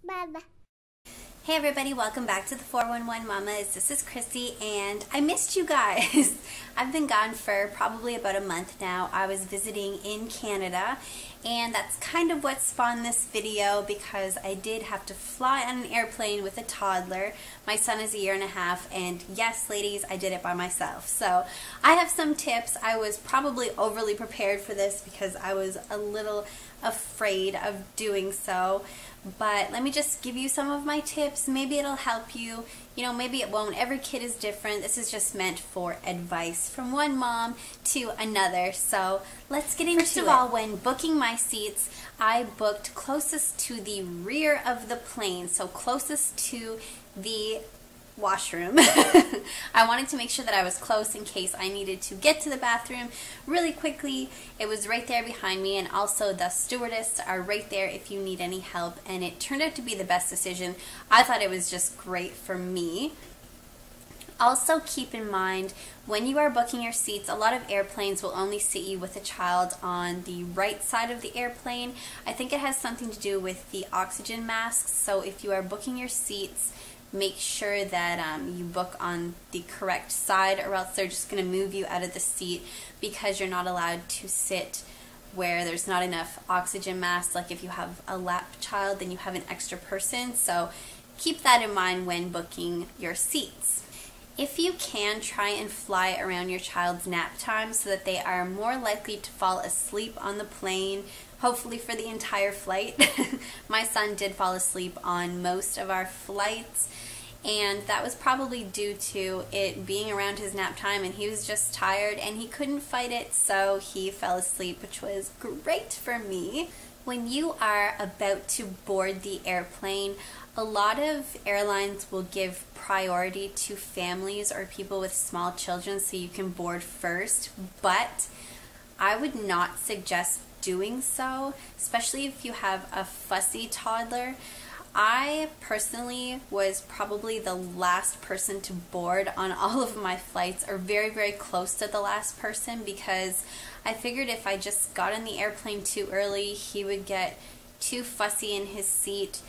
Baba. Hey everybody, welcome back to the 411 Mamas. This is Chrissy and I missed you guys. I've been gone for probably about a month now. I was visiting in Canada and that's kind of what spawned this video because I did have to fly on an airplane with a toddler. My son is 1.5 years and yes ladies, I did it by myself. So I have some tips. I was probably overly prepared for this because I was a little afraid of doing so. But let me just give you some of my tips. Maybe it'll help you. You know, maybe it won't. Every kid is different. This is just meant for advice from one mom to another. So let's get into it. First of all, when booking my seats, I booked closest to the rear of the plane. So closest to the washroom. I wanted to make sure that I was close in case I needed to get to the bathroom really quickly. It was right there behind me, and also the stewardess are right there if you need any help, and it turned out to be the best decision. I thought it was just great for me. Also keep in mind, when you are booking your seats, a lot of airplanes will only seat you with a child on the right side of the airplane. I think it has something to do with the oxygen masks, so if you are booking your seats, make sure that you book on the correct side, or else they're just going to move you out of the seat because you're not allowed to sit where there's not enough oxygen masks. Like if you have a lap child, then you have an extra person. So keep that in mind when booking your seats. If you can, try and fly around your child's nap time so that they are more likely to fall asleep on the plane, hopefully for the entire flight. My son did fall asleep on most of our flights, and that was probably due to it being around his nap time, and he was just tired and he couldn't fight it, so he fell asleep, which was great for me. When you are about to board the airplane, a lot of airlines will give priority to families or people with small children so you can board first, but I would not suggest doing so, especially if you have a fussy toddler. I personally was probably the last person to board on all of my flights, or very, very close to the last person, because I figured if I just got on the airplane too early, he would get too fussy in his seat,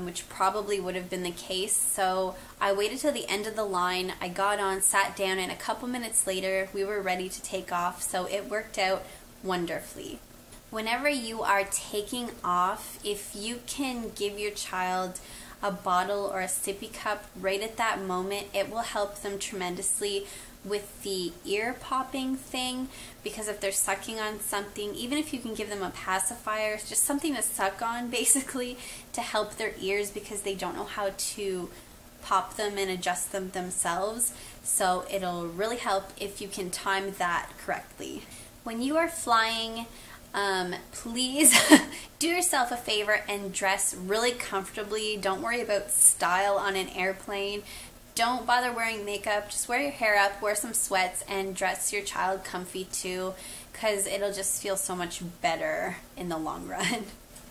which probably would have been the case. So I waited till the end of the line. I got on, sat down, and a couple minutes later we were ready to take off, so it worked out wonderfully. Whenever you are taking off, if you can give your child a bottle or a sippy cup right at that moment, it will help them tremendously with the ear popping thing, because if they're sucking on something, even if you can give them a pacifier, just something to suck on basically to help their ears, because they don't know how to pop them and adjust them themselves. So it'll really help if you can time that correctly. When you are flying, please do yourself a favor and dress really comfortably. Don't worry about style on an airplane. Don't bother wearing makeup. Just wear your hair up, wear some sweats, and dress your child comfy too, because it'll just feel so much better in the long run.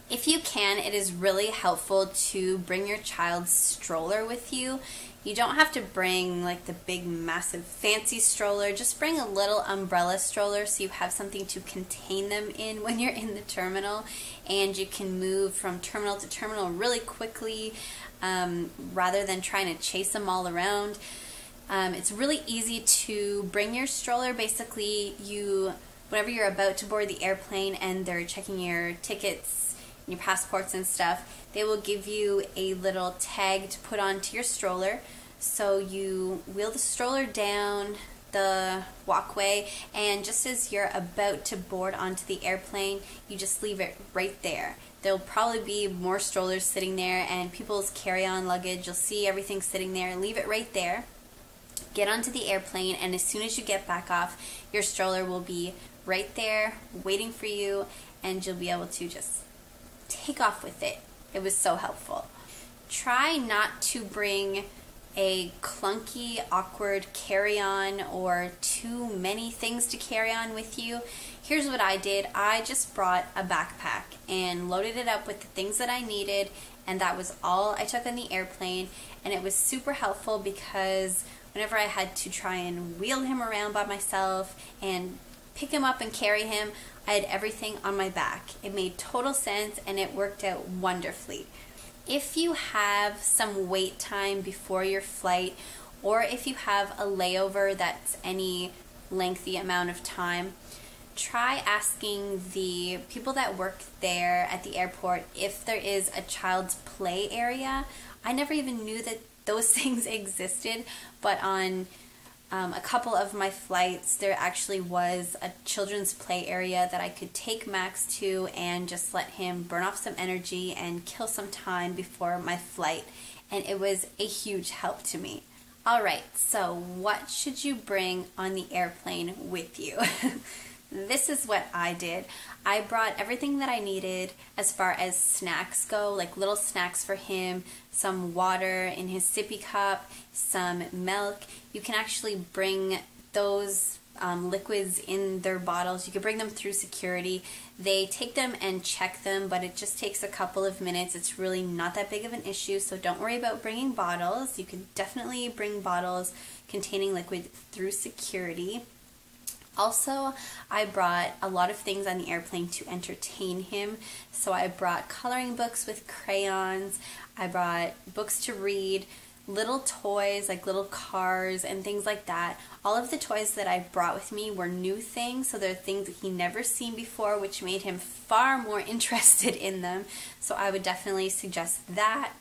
If you can, it is really helpful to bring your child's stroller with you. You don't have to bring like the big massive fancy stroller. Just bring a little umbrella stroller so you have something to contain them in when you're in the terminal, and you can move from terminal to terminal really quickly rather than trying to chase them all around. It's really easy to bring your stroller. Basically, whenever you're about to board the airplane and they're checking your tickets, your passports and stuff, they will give you a little tag to put onto your stroller. So you wheel the stroller down the walkway, and just as you're about to board onto the airplane, you just leave it right there. There'll probably be more strollers sitting there and people's carry-on luggage. You'll see everything sitting there. Leave it right there. Get onto the airplane, and as soon as you get back off, your stroller will be right there waiting for you, and you'll be able to just take off with it. It was so helpful. Try not to bring a clunky, awkward carry-on or too many things to carry on with you. Here's what I did. I just brought a backpack and loaded it up with the things that I needed, and that was all I took on the airplane, and it was super helpful because whenever I had to try and wheel him around by myself and pick him up and carry him, I had everything on my back. It made total sense and it worked out wonderfully. If you have some wait time before your flight, or if you have a layover that's any lengthy amount of time, try asking the people that work there at the airport if there is a child's play area. I never even knew that those things existed, but on a couple of my flights there actually was a children's play area that I could take Max to and just let him burn off some energy and kill some time before my flight, and it was a huge help to me. Alright, so what should you bring on the airplane with you? This is what I did. I brought everything that I needed as far as snacks go, like little snacks for him, some water in his sippy cup, some milk. You can actually bring those liquids in their bottles. You can bring them through security. They take them and check them, but it just takes a couple of minutes. It's really not that big of an issue, so don't worry about bringing bottles. You can definitely bring bottles containing liquid through security. Also, I brought a lot of things on the airplane to entertain him. So I brought coloring books with crayons, I brought books to read, little toys like little cars and things like that. All of the toys that I brought with me were new things, so they're things that he never seen before, which made him far more interested in them. So I would definitely suggest that.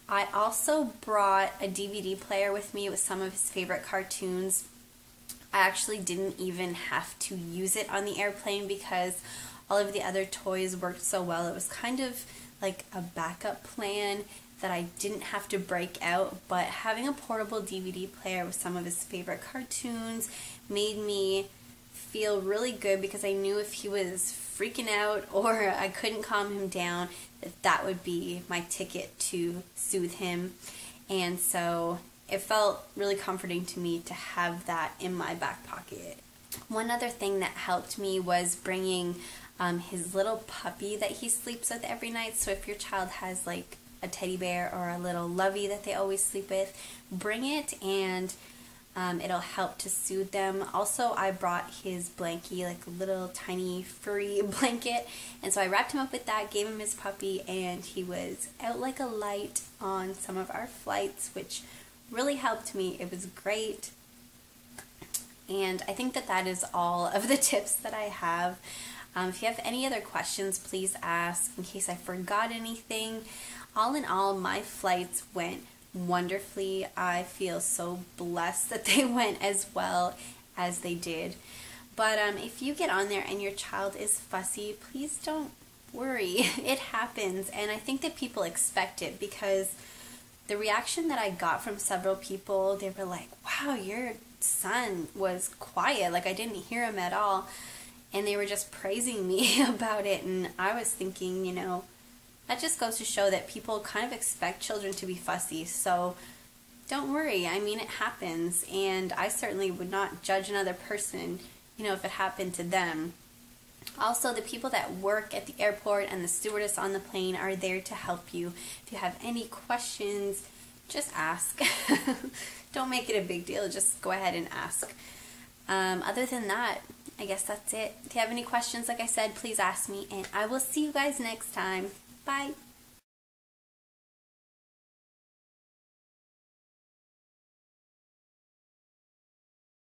I also brought a DVD player with me with some of his favorite cartoons. I actually didn't even have to use it on the airplane because all of the other toys worked so well. It was kind of like a backup plan that I didn't have to break out, but having a portable DVD player with some of his favorite cartoons made me feel really good because I knew if he was freaking out or I couldn't calm him down, that would be my ticket to soothe him. And so it felt really comforting to me to have that in my back pocket. One other thing that helped me was bringing his little puppy that he sleeps with every night. So if your child has like a teddy bear or a little lovey that they always sleep with, bring it and it'll help to soothe them. Also, I brought his blankie, like a little tiny furry blanket, and so I wrapped him up with that, gave him his puppy, and he was out like a light on some of our flights, which really helped me. It was great. And I think that that is all of the tips that I have. If you have any other questions, please ask in case I forgot anything. All in all, my flights went wonderfully. I feel so blessed that they went as well as they did. But if you get on there and your child is fussy, please don't worry. It happens, and I think that people expect it because the reaction that I got from several people, they were like, wow, your son was quiet, like I didn't hear him at all, and they were just praising me about it. And I was thinking, you know, that just goes to show that people kind of expect children to be fussy, so don't worry. I mean, it happens, and I certainly would not judge another person, you know, if it happened to them. Also, the people that work at the airport and the stewardess on the plane are there to help you. If you have any questions, just ask. Don't make it a big deal, just go ahead and ask. Other than that, I guess that's it. If you have any questions, like I said, please ask me, and I will see you guys next time. Bye.